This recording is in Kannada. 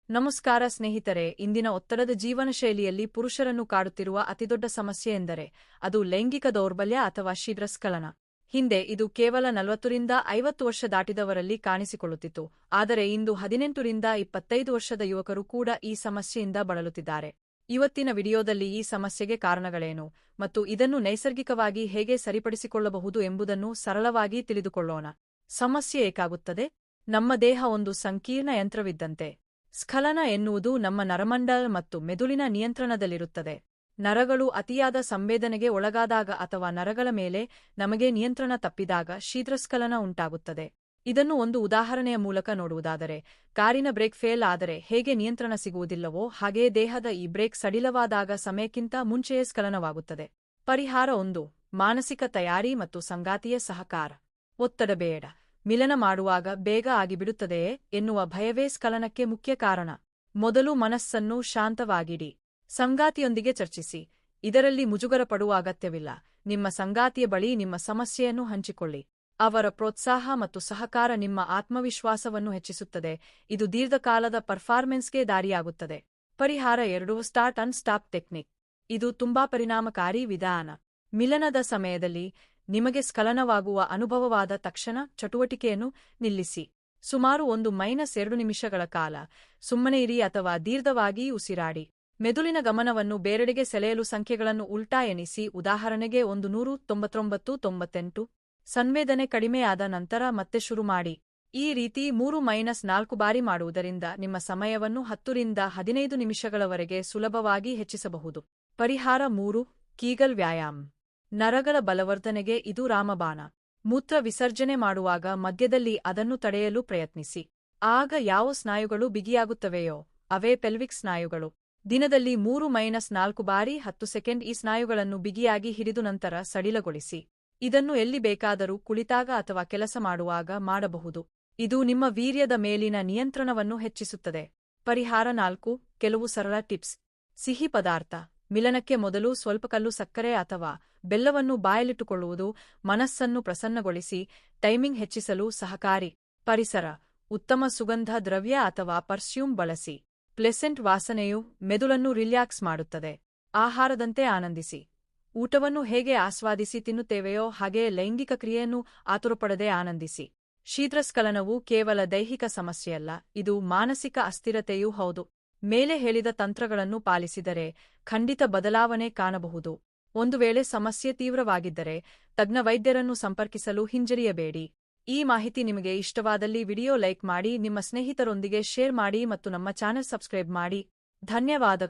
ನಮಸ್ಕಾರ ಸ್ನೇಹಿತರೆ, ಇಂದಿನ ಒತ್ತಡದ ಜೀವನ ಶೈಲಿಯಲ್ಲಿ ಪುರುಷರನ್ನು ಕಾಡುತ್ತಿರುವ ಅತಿದೊಡ್ಡ ಸಮಸ್ಯೆ ಎಂದರೆ ಅದು ಲೈಂಗಿಕ ದೌರ್ಬಲ್ಯ ಅಥವಾ ಶಿರಸ್ಖಲನ. ಹಿಂದೆ ಇದು ಕೇವಲ 40ರಿಂದ 50 ವರ್ಷ ದಾಟಿದವರಲ್ಲಿ ಕಾಣಿಸಿಕೊಳ್ಳುತ್ತಿತ್ತು, ಆದರೆ ಇಂದು 18ರಿಂದ 25 ವರ್ಷದ ಯುವಕರು ಕೂಡ ಈ ಸಮಸ್ಯೆಯಿಂದ ಬಳಲುತ್ತಿದ್ದಾರೆ. ಇವತ್ತಿನ ವಿಡಿಯೋದಲ್ಲಿ ಈ ಸಮಸ್ಯೆಗೆ ಕಾರಣಗಳೇನು ಮತ್ತು ಇದನ್ನು ನೈಸರ್ಗಿಕವಾಗಿ ಹೇಗೆ ಸರಿಪಡಿಸಿಕೊಳ್ಳಬಹುದು ಎಂಬುದನ್ನು ಸರಳವಾಗಿ ತಿಳಿದುಕೊಳ್ಳೋಣ. ಸಮಸ್ಯೆ ಏಕಾಗುತ್ತದೆ. ನಮ್ಮ ದೇಹ ಒಂದು ಸಂಕೀರ್ಣ ಯಂತ್ರವಿದ್ದಂತೆ. ಸ್ಖಲನ ಎನ್ನುವುದು ನಮ್ಮ ನರಮಂಡಲ ಮತ್ತು ಮೆದುಳಿನ ನಿಯಂತ್ರಣದಲ್ಲಿರುತ್ತದೆ. ನರಗಳು ಅತಿಯಾದ ಸಂವೇದನೆಗೆ ಒಳಗಾದಾಗ ಅಥವಾ ನರಗಳ ಮೇಲೆ ನಮಗೆ ನಿಯಂತ್ರಣ ತಪ್ಪಿದಾಗ ಶೀಘ್ರಸ್ಖಲನ ಉಂಟಾಗುತ್ತದೆ. ಇದನ್ನು ಒಂದು ಉದಾಹರಣೆಯ ಮೂಲಕ ನೋಡುವುದಾದರೆ, ಕಾರಿನ ಬ್ರೇಕ್ ಫೇಲ್ ಆದರೆ ಹೇಗೆ ನಿಯಂತ್ರಣ ಸಿಗುವುದಿಲ್ಲವೋ ಹಾಗೆಯೇ ದೇಹದ ಈ ಬ್ರೇಕ್ ಸಡಿಲವಾದಾಗ ಸಮಯಕ್ಕಿಂತ ಮುಂಚೆಯೇ ಸ್ಖಲನವಾಗುತ್ತದೆ. ಪರಿಹಾರ 1. ಮಾನಸಿಕ ತಯಾರಿ ಮತ್ತು ಸಂಗಾತಿಯ ಸಹಕಾರ. ಒತ್ತಡ ಬೇಡ, ಮಿಲನ ಮಾಡುವಾಗ ಬೇಗ ಆಗಿಬಿಡುತ್ತದೆಯೇ ಎನ್ನುವ ಭಯವೇ ಸ್ಖಲನಕ್ಕೆ ಮುಖ್ಯ ಕಾರಣ. ಮೊದಲು ಮನಸ್ಸನ್ನು ಶಾಂತವಾಗಿಡಿ. ಸಂಗಾತಿಯೊಂದಿಗೆ ಚರ್ಚಿಸಿ. ಇದರಲ್ಲಿ ಮುಜುಗರ ಪಡುವ ಅಗತ್ಯವಿಲ್ಲ. ನಿಮ್ಮ ಸಂಗಾತಿಯ ಬಳಿ ನಿಮ್ಮ ಸಮಸ್ಯೆಯನ್ನು ಹಂಚಿಕೊಳ್ಳಿ. ಅವರ ಪ್ರೋತ್ಸಾಹ ಮತ್ತು ಸಹಕಾರ ನಿಮ್ಮ ಆತ್ಮವಿಶ್ವಾಸವನ್ನು ಹೆಚ್ಚಿಸುತ್ತದೆ. ಇದು ದೀರ್ಘಕಾಲದ ಪರ್ಫಾರ್ಮೆನ್ಸ್ಗೆ ದಾರಿಯಾಗುತ್ತದೆ. ಪರಿಹಾರ 2. Start and stop technique. ಇದು ತುಂಬಾ ಪರಿಣಾಮಕಾರಿ ವಿಧಾನ. ಮಿಲನದ ಸಮಯದಲ್ಲಿ ನಿಮಗೆ ಸ್ಖಲನವಾಗುವ ಅನುಭವವಾದ ತಕ್ಷಣ ಚಟುವಟಿಕೆಯನ್ನು ನಿಲ್ಲಿಸಿ. ಸುಮಾರು 1-2 ನಿಮಿಷಗಳ ಕಾಲ ಸುಮ್ಮನೆ ಇರಿ ಅಥವಾ ದೀರ್ಘವಾಗಿ ಉಸಿರಾಡಿ. ಮೆದುಳಿನ ಗಮನವನ್ನು ಬೇರೆಡೆಗೆ ಸೆಳೆಯಲು ಸಂಖ್ಯೆಗಳನ್ನು ಉಲ್ಟಾ ಎಣಿಸಿ. ಉದಾಹರಣೆಗೆ 199-98. ಸಂವೇದನೆ ಕಡಿಮೆಯಾದ ನಂತರ ಮತ್ತೆ ಶುರು ಮಾಡಿ. ಈ ರೀತಿ 3-4 ಬಾರಿ ಮಾಡುವುದರಿಂದ ನಿಮ್ಮ ಸಮಯವನ್ನು 10ರಿಂದ 15 ನಿಮಿಷಗಳವರೆಗೆ ಸುಲಭವಾಗಿ ಹೆಚ್ಚಿಸಬಹುದು. ಪರಿಹಾರ 3. ಕೀಗಲ್ ವ್ಯಾಯಾಮ. ನರಗಳ ಬಲವರ್ಧನೆಗೆ ಇದು ರಾಮಬಾಣ. ಮೂತ್ರ ವಿಸರ್ಜನೆ ಮಾಡುವಾಗ ಮಧ್ಯದಲ್ಲಿ ಅದನ್ನು ತಡೆಯಲು ಪ್ರಯತ್ನಿಸಿ. ಆಗ ಯಾವ ಸ್ನಾಯುಗಳು ಬಿಗಿಯಾಗುತ್ತವೆಯೋ ಅವೇ ಪೆಲ್ವಿಕ್ ಸ್ನಾಯುಗಳು. ದಿನದಲ್ಲಿ 3-4 ಬಾರಿ 10 ಸೆಕೆಂಡ್ ಈ ಸ್ನಾಯುಗಳನ್ನು ಬಿಗಿಯಾಗಿ ಹಿಡಿದು ನಂತರ ಸಡಿಲಗೊಳಿಸಿ. ಇದನ್ನು ಎಲ್ಲಿ ಬೇಕಾದರೂ ಕುಳಿತಾಗ ಅಥವಾ ಕೆಲಸ ಮಾಡುವಾಗ ಮಾಡಬಹುದು. ಇದು ನಿಮ್ಮ ವೀರ್ಯದ ಮೇಲಿನ ನಿಯಂತ್ರಣವನ್ನು ಹೆಚ್ಚಿಸುತ್ತದೆ. ಪರಿಹಾರ 4. ಕೆಲವು ಸರಳ ಟಿಪ್ಸ್. ಸಿಹಿ ಪದಾರ್ಥ. ಮಿಲನಕ್ಕೆ ಮೊದಲು ಸ್ವಲ್ಪ ಕಲ್ಲು ಸಕ್ಕರೆ ಅಥವಾ ಬೆಲ್ಲವನ್ನು ಬಾಯಲ್ಲಿಟ್ಟುಕೊಳ್ಳುವುದು ಮನಸ್ಸನ್ನು ಪ್ರಸನ್ನಗೊಳಿಸಿ ಟೈಮಿಂಗ್ ಹೆಚ್ಚಿಸಲು ಸಹಕಾರಿ. ಪರಿಸರ. ಉತ್ತಮ ಸುಗಂಧ ದ್ರವ್ಯ ಅಥವಾ ಪರ್ಸ್ಯೂಮ್ ಬಳಸಿ. ಪ್ಲೆಸೆಂಟ್ ವಾಸನೆಯು ಮೆದುಳನ್ನು ರಿಲ್ಯಾಕ್ಸ್ ಮಾಡುತ್ತದೆ. ಆಹಾರದಂತೆ ಆನಂದಿಸಿ. ಊಟವನ್ನು ಹೇಗೆ ಆಸ್ವಾದಿಸಿ ತಿನ್ನುತ್ತೇವೆಯೋ ಹಾಗೆಯೇ ಲೈಂಗಿಕ ಕ್ರಿಯೆಯನ್ನು ಆತುರಪಡದೆ ಆನಂದಿಸಿ. ಶೀಘ್ರಸ್ಖಲನವು ಕೇವಲ ದೈಹಿಕ ಸಮಸ್ಯೆಯಲ್ಲ, ಇದು ಮಾನಸಿಕ ಅಸ್ಥಿರತೆಯೂ ಹೌದು. ಮೇಲೆ ಹೇಳಿದ ತಂತ್ರಗಳನ್ನು ಪಾಲಿಸಿದರೆ ಖಂಡಿತ ಬದಲಾವಣೆ ಕಾಣಬಹುದು. ಒಂದು ವೇಳೆ ಸಮಸ್ಯೆ ತೀವ್ರವಾಗಿದ್ದರೆ ತಜ್ಞ ವೈದ್ಯರನ್ನು ಸಂಪರ್ಕಿಸಲು ಹಿಂಜರಿಯಬೇಡಿ. ಈ ಮಾಹಿತಿ ನಿಮಗೆ ಇಷ್ಟವಾದಲ್ಲಿ ವಿಡಿಯೋ ಲೈಕ್ ಮಾಡಿ, ನಿಮ್ಮ ಸ್ನೇಹಿತರೊಂದಿಗೆ ಶೇರ್ ಮಾಡಿ ಮತ್ತು ನಮ್ಮ ಚಾನೆಲ್ ಸಬ್ಸ್ಕ್ರೈಬ್ ಮಾಡಿ. ಧನ್ಯವಾದ.